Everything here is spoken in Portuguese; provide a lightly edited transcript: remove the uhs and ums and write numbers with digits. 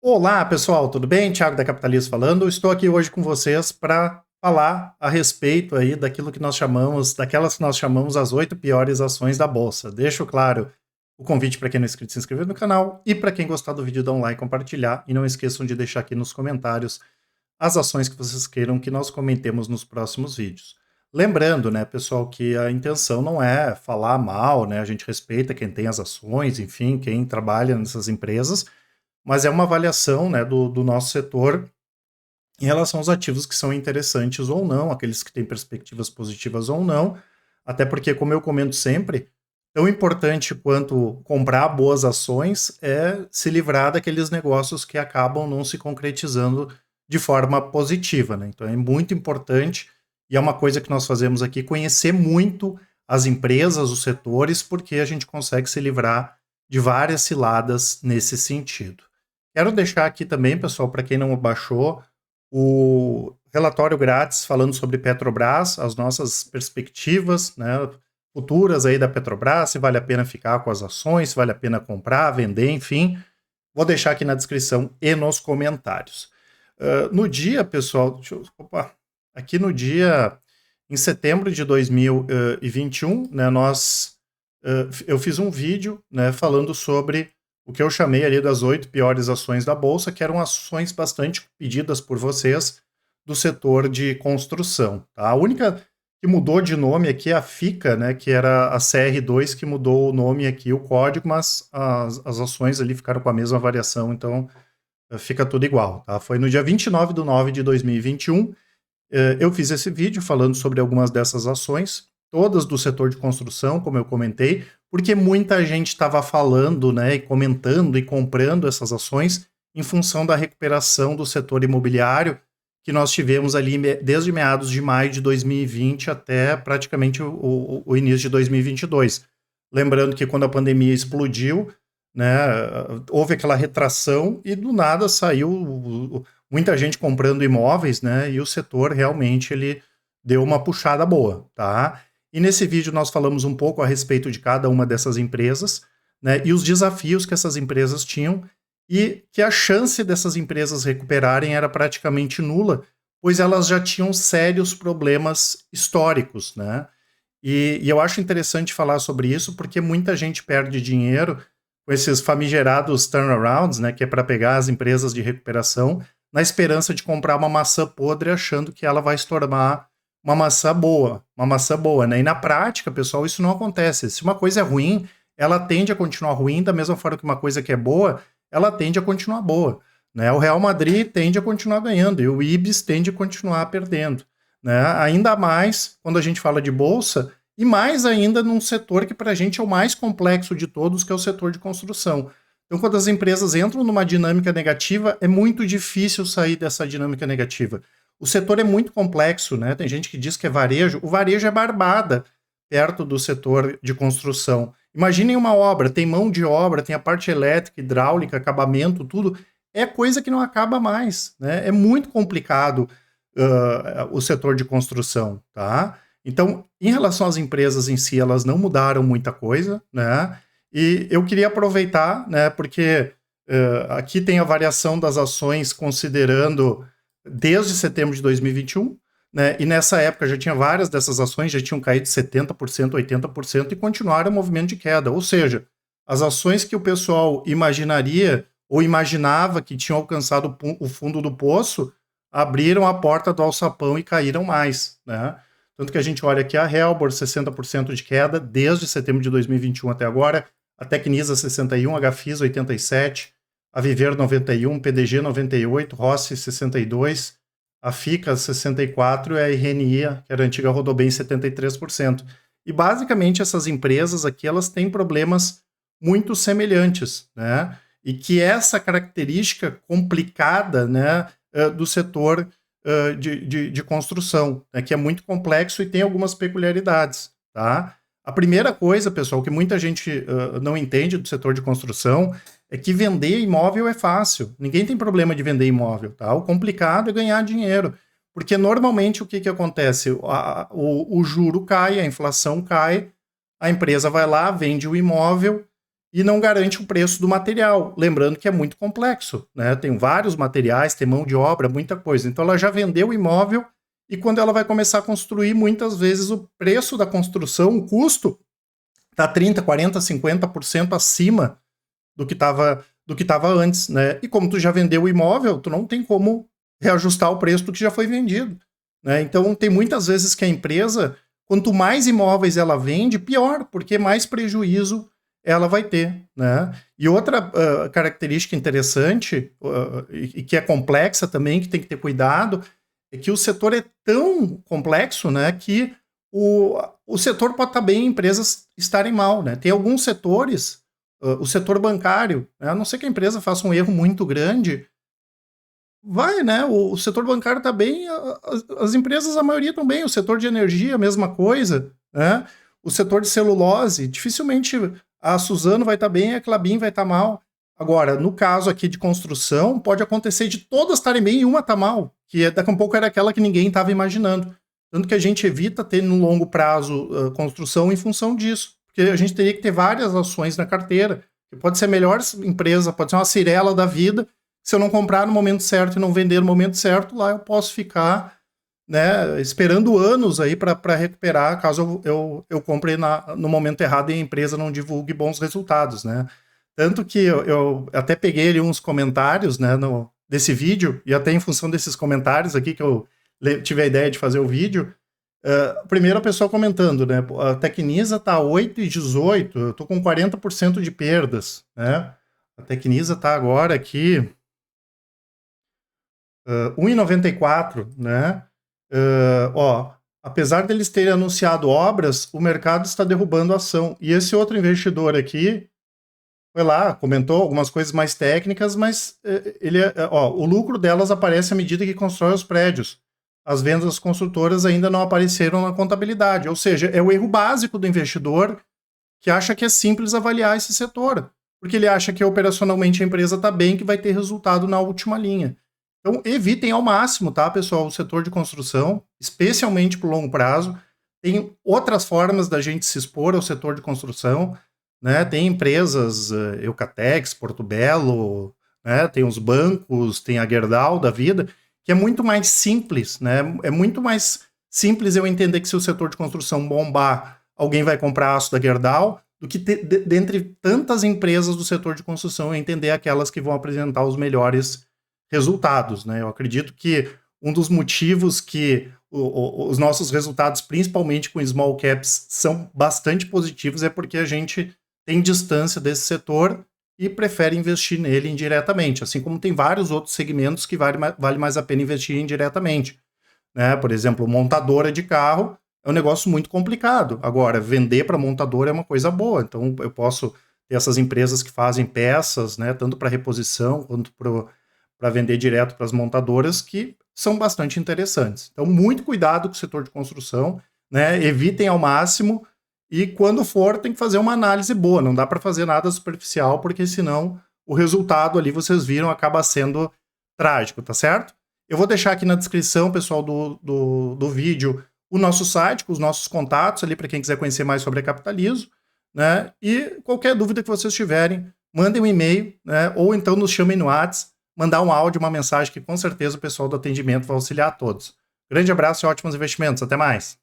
Olá, pessoal, tudo bem? Thiago da Capitalismo falando. Estou aqui hoje com vocês para falar a respeito aí daquilo que nós chamamos, daquelas que nós chamamos as 8 piores ações da bolsa. Deixo claro o convite para quem não é inscrito se inscrever no canal e para quem gostar do vídeo dar um like, compartilhar e não esqueçam de deixar aqui nos comentários as ações que vocês queiram que nós comentemos nos próximos vídeos. Lembrando, né, pessoal, que a intenção não é falar mal, né? A gente respeita quem tem as ações, enfim, quem trabalha nessas empresas, mas é uma avaliação, né, do nosso setor em relação aos ativos que são interessantes ou não, aqueles que têm perspectivas positivas ou não, até porque, como eu comento sempre, tão importante quanto comprar boas ações é se livrar daqueles negócios que acabam não se concretizando de forma positiva, né? Então é muito importante e é uma coisa que nós fazemos aqui, conhecer muito as empresas, os setores, porque a gente consegue se livrar de várias ciladas nesse sentido. Quero deixar aqui também, pessoal, para quem não baixou, o relatório grátis falando sobre Petrobras, as nossas perspectivas, né, futuras aí da Petrobras, se vale a pena ficar com as ações, se vale a pena comprar, vender, enfim. Vou deixar aqui na descrição e nos comentários. No dia, pessoal, aqui no dia, em setembro de 2021, né, eu fiz um vídeo, né, falando sobre o que eu chamei ali das 8 piores ações da Bolsa, que eram ações bastante pedidas por vocês do setor de construção. Tá? A única que mudou de nome aqui é a FICA, né, que era a CR2 que mudou o nome aqui, o código, mas as ações ali ficaram com a mesma variação, então fica tudo igual. Tá? Foi no dia 29 de nove de 2021, eu fiz esse vídeo falando sobre algumas dessas ações, todas do setor de construção, como eu comentei, porque muita gente estava falando, né, e comentando e comprando essas ações em função da recuperação do setor imobiliário que nós tivemos ali desde meados de maio de 2020 até praticamente o início de 2022. Lembrando que quando a pandemia explodiu, né, houve aquela retração e do nada saiu muita gente comprando imóveis, né, e o setor realmente ele deu uma puxada boa, tá? E nesse vídeo nós falamos um pouco a respeito de cada uma dessas empresas, né, e os desafios que essas empresas tinham e que a chance dessas empresas recuperarem era praticamente nula, pois elas já tinham sérios problemas históricos, né? E eu acho interessante falar sobre isso porque muita gente perde dinheiro com esses famigerados turnarounds, né, que é para pegar as empresas de recuperação na esperança de comprar uma maçã podre achando que ela vai se tornar uma maçã boa, né? E na prática, pessoal, isso não acontece. Se uma coisa é ruim, ela tende a continuar ruim, da mesma forma que uma coisa que é boa, ela tende a continuar boa, né? O Real Madrid tende a continuar ganhando e o Ibis tende a continuar perdendo, né? Ainda mais quando a gente fala de bolsa e mais ainda num setor que para a gente é o mais complexo de todos, que é o setor de construção. Então, quando as empresas entram numa dinâmica negativa, é muito difícil sair dessa dinâmica negativa. O setor é muito complexo, né? Tem gente que diz que é varejo. O varejo é barbada perto do setor de construção. Imaginem uma obra, tem mão de obra, tem a parte elétrica, hidráulica, acabamento, tudo. É coisa que não acaba mais, né? É muito complicado o setor de construção, tá? Então, em relação às empresas em si, elas não mudaram muita coisa, né? E eu queria aproveitar, né? Porque aqui tem a variação das ações considerando desde setembro de 2021, né? E nessa época já tinha várias dessas ações, já tinham caído 70%, 80% e continuaram o movimento de queda. Ou seja, as ações que o pessoal imaginaria ou imaginava que tinham alcançado o fundo do poço, abriram a porta do alçapão e caíram mais, né? Tanto que a gente olha aqui a Helbor, 60% de queda desde setembro de 2021 até agora, a Tecnisa 61, a Gafisa 87, a Viver 91, PDG 98, Rossi 62, a FICA 64 e a RNI, que era a antiga Rodobem, 73%. E basicamente essas empresas aqui, elas têm problemas muito semelhantes, né? E que essa característica complicada, né, do setor de construção, né, que é muito complexo e tem algumas peculiaridades, tá? A primeira coisa, pessoal, que muita gente não entende do setor de construção é que vender imóvel é fácil. Ninguém tem problema de vender imóvel, tá? O complicado é ganhar dinheiro. Porque normalmente o que acontece? O juro cai, a inflação cai, a empresa vai lá, vende o imóvel e não garante o preço do material. Lembrando que é muito complexo, né? Tem vários materiais, tem mão de obra, muita coisa. Então ela já vendeu o imóvel e quando ela vai começar a construir, muitas vezes o preço da construção, o custo, está 30, 40, 50% acima do que estava antes, né? E como tu já vendeu o imóvel, tu não tem como reajustar o preço do que já foi vendido, né? Então tem muitas vezes que a empresa, quanto mais imóveis ela vende, pior, porque mais prejuízo ela vai ter, né? E outra característica interessante e que é complexa também, que tem que ter cuidado, é que o setor é tão complexo, né, que o setor pode estar bem, empresas estarem mal, né? Tem alguns setores, o setor bancário, né, a não ser que a empresa faça um erro muito grande, vai, né? O setor bancário está bem, as empresas, a maioria estão bem, o setor de energia, a mesma coisa, né? O setor de celulose, dificilmente a Suzano vai estar bem, a Klabin vai estar mal. Agora, no caso aqui de construção, pode acontecer de todas estarem bem e uma estar mal, que daqui a pouco era aquela que ninguém estava imaginando. Tanto que a gente evita ter no longo prazo construção em função disso, porque a gente teria que ter várias ações na carteira, que pode ser a melhor empresa, pode ser uma Cirela da vida, se eu não comprar no momento certo e não vender no momento certo, lá eu posso ficar, né, esperando anos aí para recuperar, caso eu compre no momento errado e a empresa não divulgue bons resultados, né? Tanto que eu até peguei ali uns comentários, né, desse vídeo, e até em função desses comentários aqui que eu tive a ideia de fazer o vídeo. Primeiro a pessoa comentando, né, a Tecnisa tá 8,18, eu tô com 40% de perdas, né? A Tecnisa tá agora aqui 1,94, né? Apesar deles terem anunciado obras, o mercado está derrubando a ação. E esse outro investidor aqui foi lá, comentou algumas coisas mais técnicas, mas o lucro delas aparece à medida que constrói os prédios. As vendas das construtoras ainda não apareceram na contabilidade. Ou seja, é o erro básico do investidor que acha que é simples avaliar esse setor, porque ele acha que operacionalmente a empresa está bem, que vai ter resultado na última linha. Então, evitem ao máximo, tá, pessoal, o setor de construção, especialmente para o longo prazo. Tem outras formas da gente se expor ao setor de construção, né? Tem empresas, Eucatex, Porto Belo, né? Tem os bancos, tem a Gerdau da vida, que é muito mais simples, né? É muito mais simples eu entender que se o setor de construção bombar, alguém vai comprar aço da Gerdau, do que dentre tantas empresas do setor de construção, eu entender aquelas que vão apresentar os melhores resultados, né? Eu acredito que um dos motivos que os nossos resultados, principalmente com small caps, são bastante positivos é porque a gente tem distância desse setor e prefere investir nele indiretamente, assim como tem vários outros segmentos que vale mais a pena investir indiretamente, né? Por exemplo, montadora de carro é um negócio muito complicado. Agora, vender para montadora é uma coisa boa, então eu posso ter essas empresas que fazem peças, né, tanto para reposição quanto para vender direto para as montadoras, que são bastante interessantes. Então, muito cuidado com o setor de construção, né? Evitem ao máximo e, quando for, tem que fazer uma análise boa. Não dá para fazer nada superficial, porque senão o resultado ali, vocês viram, acaba sendo trágico, tá certo? Eu vou deixar aqui na descrição, pessoal, do vídeo, o nosso site, com os nossos contatos ali, para quem quiser conhecer mais sobre a Capitalizo, né? E qualquer dúvida que vocês tiverem, mandem um e-mail, né? Ou então nos chamem no WhatsApp, mandar um áudio, uma mensagem, que com certeza o pessoal do atendimento vai auxiliar a todos. Grande abraço e ótimos investimentos. Até mais!